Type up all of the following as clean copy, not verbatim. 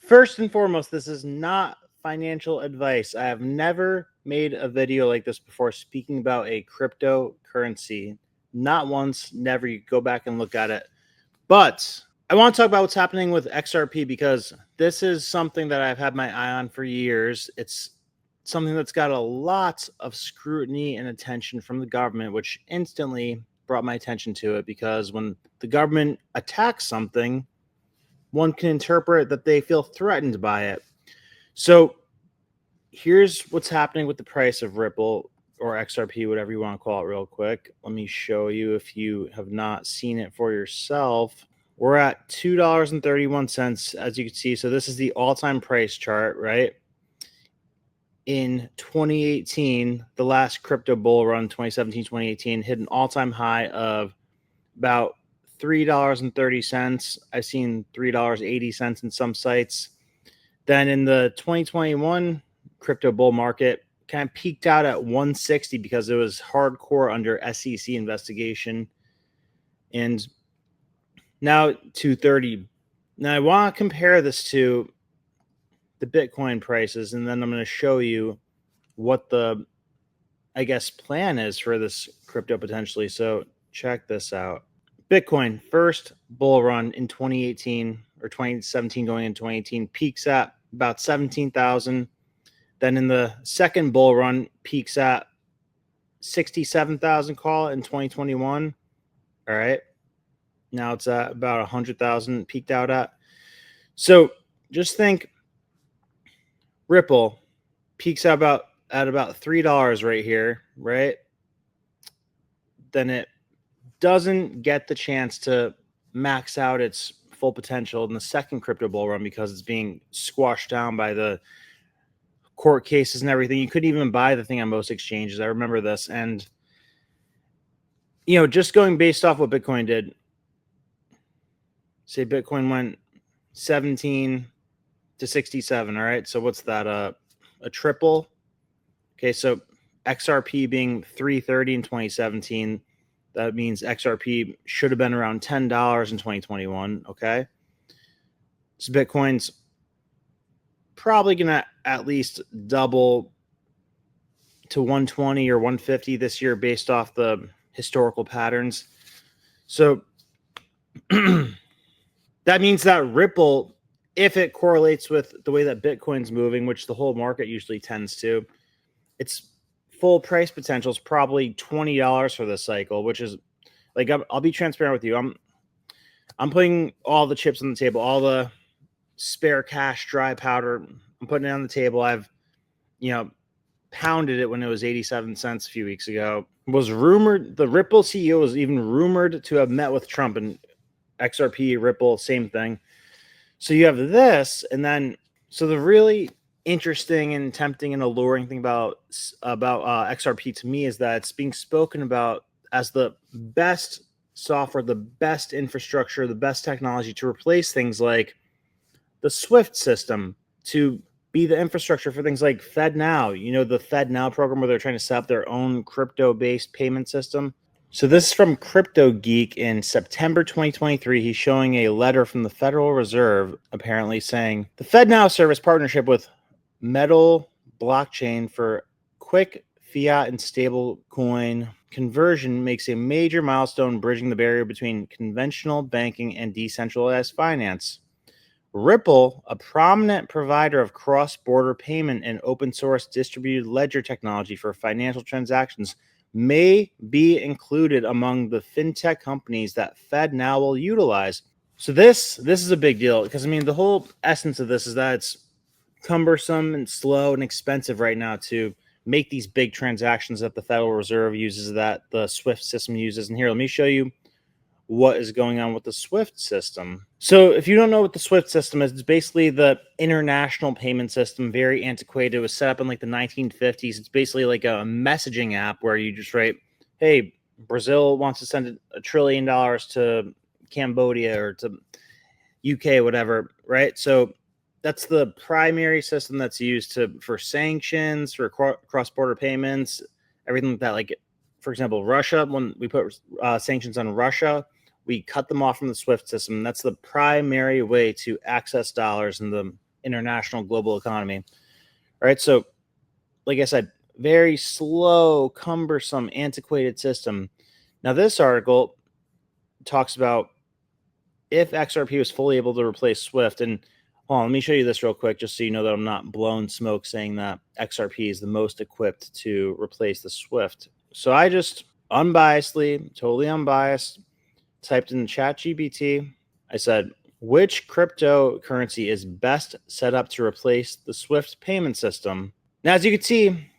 First and foremost, this is not financial advice. I have never made a video like this before speaking about a cryptocurrency. Not once, never. You go back and look at it. But I want to talk about what's happening with XRP because this is something that I've had my eye on for years. It's something that's got a lot of scrutiny and attention from the government, which instantly brought my attention to it because when the government attacks something, one can interpret that they feel threatened by it. So here's what's happening with the price of Ripple or XRP, whatever you want to call it, real quick. Let me show you if you have not seen it for yourself. We're at $2.31, as you can see. So this is the all-time price chart, right? In 2018, the last crypto bull run, 2017, 2018, hit an all-time high of about $3.30. I've seen $3.80 in some sites. Then in the 2021 crypto bull market, kind of peaked out at 160 because it was hardcore under SEC investigation. And now 230. Now I want to compare this to the Bitcoin prices, and then I'm going to show you what the, I guess, plan is for this crypto potentially. So check this out. Bitcoin, first bull run in 2018 or 2017 going into 2018, peaks at about 17,000. Then in the second bull run, peaks at 67,000, call it, in 2021. All right. Now it's at about 100,000 peaked out at. So just think Ripple peaks at about $3 right here, right? Then it doesn't get the chance to max out its full potential in the second crypto bull run because it's being squashed down by the court cases and everything. You couldn't even buy the thing on most exchanges. I remember this. And, just going based off what Bitcoin did, say Bitcoin went 17 to 67. All right. So what's that? A triple. Okay. So XRP being 330 in 2017. That means XRP should have been around $10 in 2021. Okay. So Bitcoin's probably going to at least double to 120 or 150 this year based off the historical patterns. So that means that Ripple, if it correlates with the way that Bitcoin's moving, which the whole market usually tends to, its full price potential is probably $20 for this cycle, which is like, I'll be transparent with you. I'm putting all the chips on the table, all the spare cash, dry powder. I'm putting it on the table. I've, pounded it when it was 87 cents a few weeks ago. Was rumored, the Ripple CEO was even rumored to have met with Trump, and XRP, Ripple, same thing. So you have this, and then, so the really interesting and tempting and alluring thing about XRP to me is that it's being spoken about as the best software, the best infrastructure, the best technology to replace things like the SWIFT system, to be the infrastructure for things like FedNow, the FedNow program where they're trying to set up their own crypto-based payment system. So this is from Crypto Geek in September 2023. He's showing a letter from the Federal Reserve apparently saying the FedNow service partnership with Metal blockchain for quick fiat and stable coin conversion makes a major milestone bridging the barrier between conventional banking and decentralized finance. Ripple, a prominent provider of cross-border payment and open-source distributed ledger technology for financial transactions, may be included among the fintech companies that FedNow will utilize. So this is a big deal because, the whole essence of this is that it's cumbersome and slow and expensive right now to make these big transactions that the Federal Reserve uses, that the SWIFT system uses. And here, let me show you what is going on with the SWIFT system. So if you don't know what the SWIFT system is, it's basically the international payment system, very antiquated. It was set up in like the 1950s. It's basically like a messaging app where you just write, hey, Brazil wants to send $1 trillion to Cambodia or to UK, whatever, right? So that's the primary system that's used for sanctions, for cross-border payments, everything like that. Like, for example, Russia, when we put sanctions on Russia, we cut them off from the SWIFT system. That's the primary way to access dollars in the international global economy. All right, so like I said, very slow, cumbersome, antiquated system. Now, this article talks about if XRP was fully able to replace Swift. And hold on, let me show you this real quick, just so you know that I'm not blowing smoke saying that XRP is the most equipped to replace the Swift. So I just unbiasedly, totally unbiased, typed in ChatGPT. I said, which cryptocurrency is best set up to replace the Swift payment system? Now, as you can see,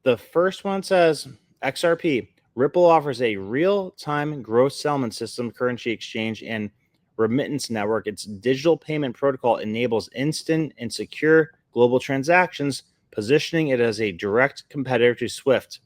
the first one says XRP. Ripple offers a real-time gross settlement system, currency exchange, and remittance network. Its digital payment protocol enables instant and secure global transactions, positioning it as a direct competitor to Swift.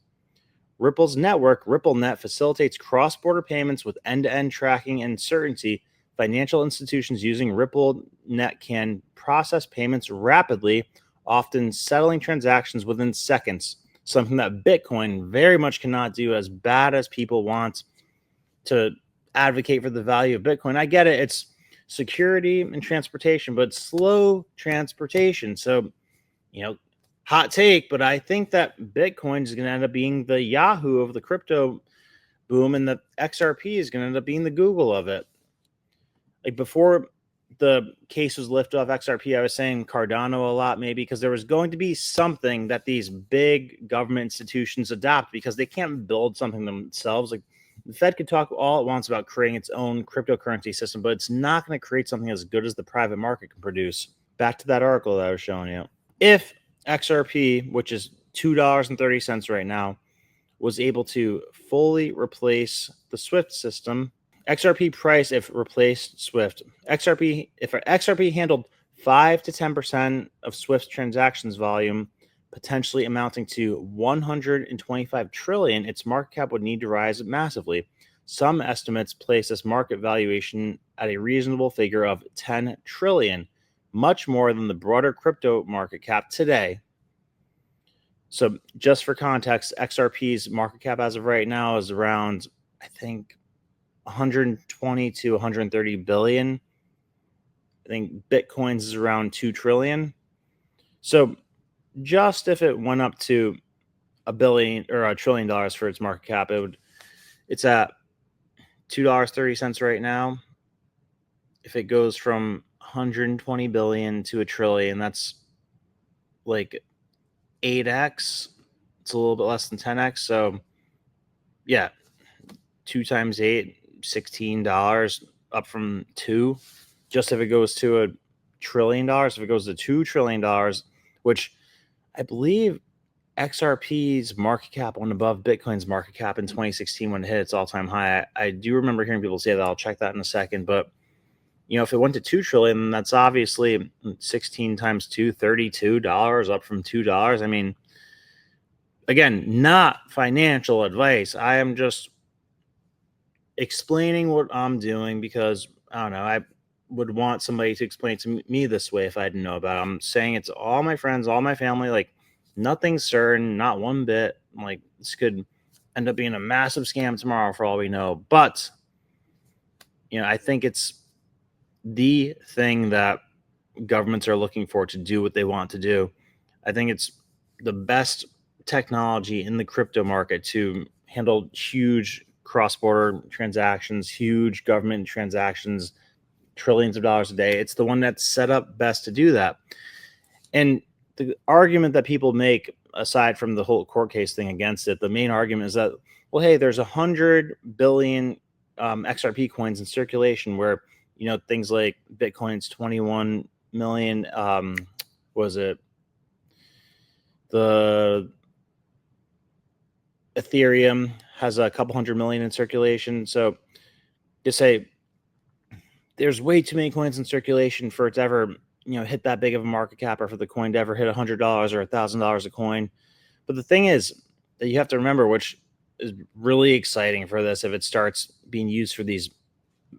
Ripple's network, RippleNet, facilitates cross-border payments with end-to-end tracking and certainty. Financial institutions using RippleNet can process payments rapidly, often settling transactions within seconds, something that Bitcoin very much cannot do, as bad as people want to advocate for the value of Bitcoin. I get it. It's security and transportation, but slow transportation. So, hot take, but I think that Bitcoin is going to end up being the Yahoo of the crypto boom, and the XRP is going to end up being the Google of it. Like before the case was lifted off XRP, I was saying Cardano a lot, maybe because there was going to be something that these big government institutions adopt, because they can't build something themselves. Like the Fed could talk all it wants about creating its own cryptocurrency system, but it's not going to create something as good as the private market can produce. Back to that article that I was showing you. If XRP, which is $2.30 right now, was able to fully replace the Swift system, XRP price if replaced Swift. If XRP handled 5 to 10% of Swift's transactions volume, potentially amounting to 125 trillion, its market cap would need to rise massively. Some estimates place this market valuation at a reasonable figure of 10 trillion, much more than the broader crypto market cap today. So just for context, XRP's market cap as of right now is around, I think, 120 to 130 billion. I think Bitcoin's is around 2 trillion. So just if it went up to $1 billion or $1 trillion for its market cap, it's at $2.30 right now. If it goes from 120 billion to $1 trillion, that's like 8x. It's a little bit less than 10x. So yeah, 2 times 8, $16, up from 2. Just if it goes to $1 trillion, if it goes to $2 trillion, which I believe XRP's market cap went above Bitcoin's market cap in 2016 when it hit its all-time high. I do remember hearing people say that. I'll check that in a second. But if it went to 2 trillion, that's obviously 16 times 2, $32, up from $2. I mean, again, not financial advice. I am just explaining what I'm doing because, I don't know, I would want somebody to explain to me this way if I didn't know about it. I'm saying it to all my friends, all my family, like nothing's certain, not one bit. Like this could end up being a massive scam tomorrow for all we know. But, I think it's the thing that governments are looking for to do what they want to do. I think it's the best technology in the crypto market to handle huge cross-border transactions, huge government transactions, trillions of dollars a day. It's the one that's set up best to do that. And the argument that people make, aside from the whole court case thing against it, the main argument is that, well, hey, there's 100 billion XRP coins in circulation, where things like Bitcoin's 21 million. Was it the Ethereum has a couple 100 million in circulation? So to say there's way too many coins in circulation for it to ever hit that big of a market cap, or for the coin to ever hit $100 or $1,000 a coin. But the thing is that you have to remember, which is really exciting for this, if it starts being used for these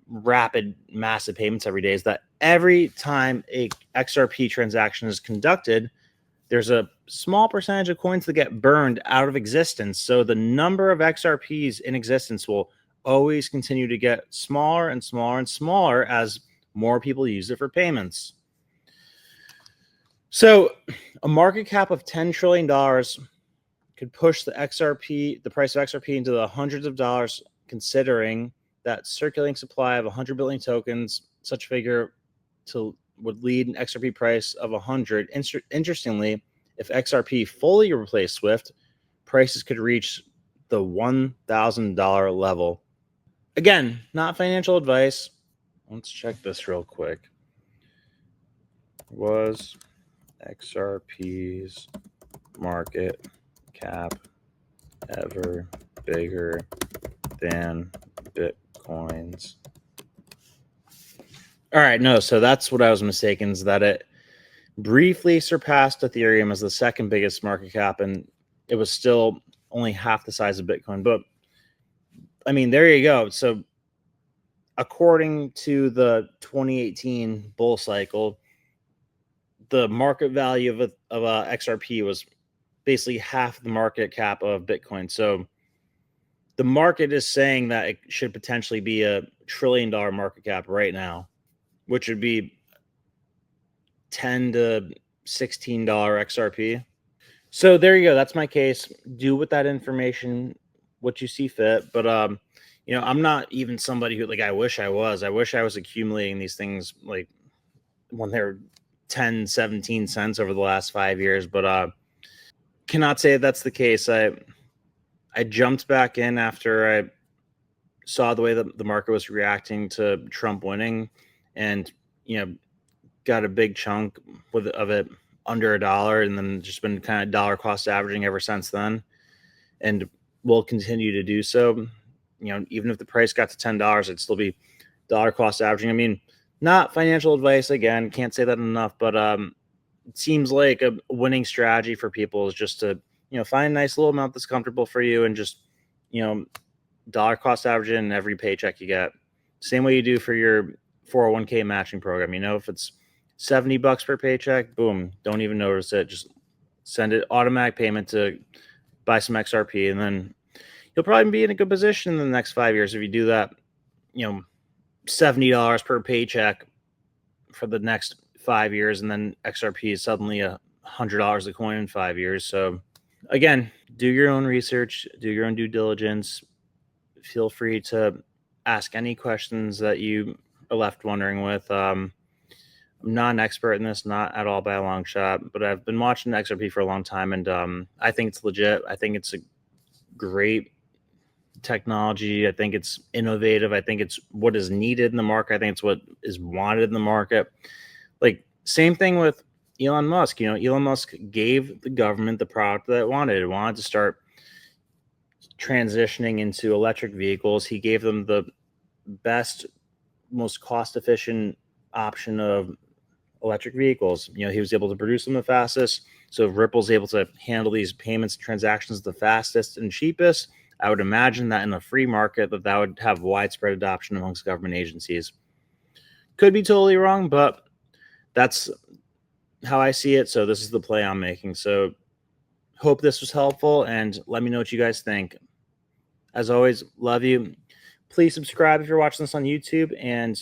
rapid, massive payments every day, is that every time a XRP transaction is conducted, there's a small percentage of coins that get burned out of existence. So the number of XRPs in existence will always continue to get smaller and smaller and smaller as more people use it for payments. So a market cap of $10 trillion could push the price of XRP into the hundreds of dollars, considering that circulating supply of 100 billion tokens, such figure would lead an XRP price of 100. Interestingly, if XRP fully replaced Swift, prices could reach the $1,000 level. Again, not financial advice. Let's check this real quick. Was XRP's market cap ever bigger than Bitcoin's? All right, no, so that's what I was mistaken, is that it briefly surpassed Ethereum as the second biggest market cap, and it was still only half the size of Bitcoin. But I mean, there you go. So according to the 2018 bull cycle, the market value of XRP was basically half the market cap of Bitcoin. So the market is saying that it should potentially be a $1 trillion market cap right now, which would be $10 to $16 XRP. So there you go. That's my case. Do with that information what you see fit. But I'm not even somebody who, like, I wish I was. I wish I was accumulating these things like when they're 10, 17 cents over the last 5 years. But cannot say that's the case. I jumped back in after I saw the way that the market was reacting to Trump winning, and got a big chunk of it under $1, and then just been kind of dollar cost averaging ever since then, and will continue to do so. Even if the price got to $10, it'd still be dollar cost averaging. I mean, not financial advice, again, can't say that enough, but it seems like a winning strategy for people is just to find a nice little amount that's comfortable for you, and just dollar cost average in every paycheck you get. Same way you do for your 401k matching program. If it's $70 per paycheck, boom, don't even notice it. Just send it automatic payment to buy some XRP, and then you'll probably be in a good position in the next 5 years if you do that. $70 per paycheck for the next 5 years, and then XRP is suddenly $100 a coin in 5 years. So again, do your own research, do your own due diligence. Feel free to ask any questions that you are left wondering with. I'm not an expert in this, not at all by a long shot, but I've been watching XRP for a long time, and I think it's legit. I think it's a great technology. I think it's innovative. I think it's what is needed in the market. I think it's what is wanted in the market. Like, same thing with Elon Musk. Elon Musk gave the government the product that it wanted. It wanted to start transitioning into electric vehicles. He gave them the best, most cost-efficient option of electric vehicles. He was able to produce them the fastest. So if Ripple's able to handle these payments transactions the fastest and cheapest, I would imagine that in a free market that would have widespread adoption amongst government agencies. Could be totally wrong, but that's how I see it. So this is the play I'm making. So hope this was helpful, and let me know what you guys think. As always, love you. Please subscribe if you're watching this on YouTube, and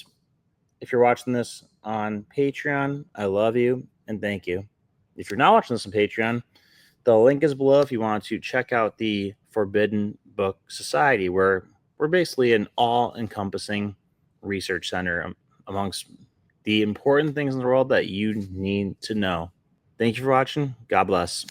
if you're watching this on Patreon, I love you and thank you. If you're not watching this on Patreon, the link is below if you want to check out the Forbidden Book Society, where we're basically an all-encompassing research center amongst the important things in the world that you need to know. Thank you for watching. God bless.